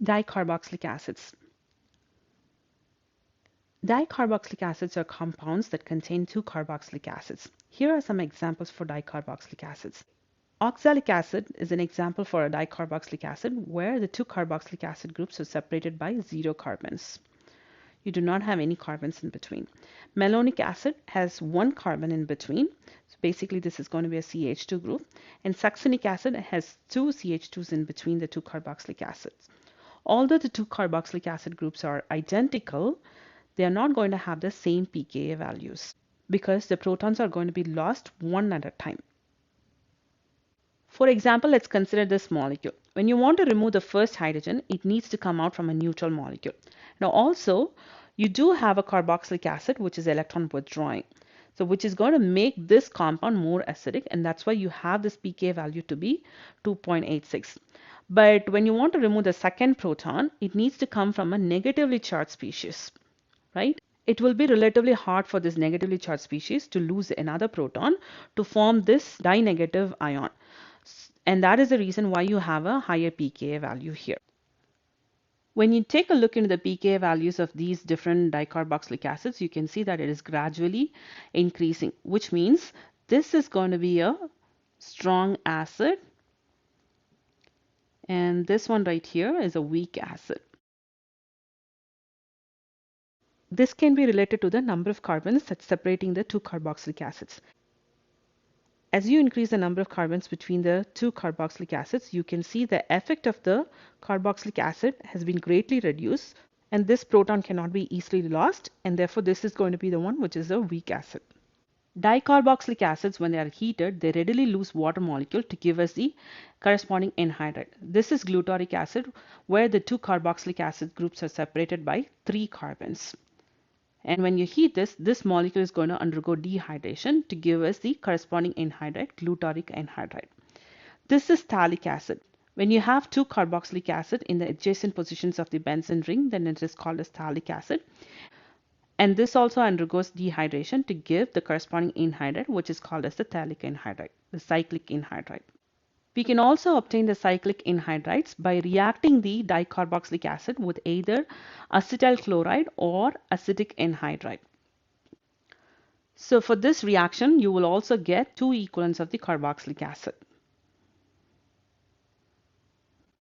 Dicarboxylic acids. Dicarboxylic acids are compounds that contain two carboxylic acids. Here are some examples for dicarboxylic acids. Oxalic acid is an example for a dicarboxylic acid where the two carboxylic acid groups are separated by 0 carbons. You do not have any carbons in between. Malonic acid has 1 carbon in between. So basically this is going to be a CH2 group. And succinic acid has 2 CH2s in between the two carboxylic acids. Although the two carboxylic acid groups are identical, they are not going to have the same pKa values because the protons are going to be lost one at a time. For example, let's consider this molecule. When you want to remove the first hydrogen, it needs to come out from a neutral molecule. Now also, you do have a carboxylic acid which is electron withdrawing. So which is going to make this compound more acidic, and that's why you have this pKa value to be 2.86. But when you want to remove the second proton, it needs to come from a negatively charged species, right? It will be relatively hard for this negatively charged species to lose another proton to form this di-negative ion. And that is the reason why you have a higher pKa value here. When you take a look into the pKa values of these different dicarboxylic acids, you can see that it is gradually increasing, which means this is going to be a strong acid. And this one right here is a weak acid. This can be related to the number of carbons that's separating the two carboxylic acids. As you increase the number of carbons between the two carboxylic acids, you can see the effect of the carboxylic acid has been greatly reduced, and this proton cannot be easily lost, and therefore this is going to be the one which is a weak acid. Dicarboxylic acids, when they are heated, they readily lose water molecule to give us the corresponding anhydride. This is glutaric acid, where the two carboxylic acid groups are separated by 3 carbons. And when you heat this, this molecule is going to undergo dehydration to give us the corresponding anhydride, glutaric anhydride. This is phthalic acid. When you have two carboxylic acid in the adjacent positions of the benzene ring, then it is called as phthalic acid. And this also undergoes dehydration to give the corresponding anhydride, which is called as the phthalic anhydride, the cyclic anhydride. We can also obtain the cyclic anhydrides by reacting the dicarboxylic acid with either acetyl chloride or acetic anhydride. So for this reaction, you will also get 2 equivalents of the carboxylic acid.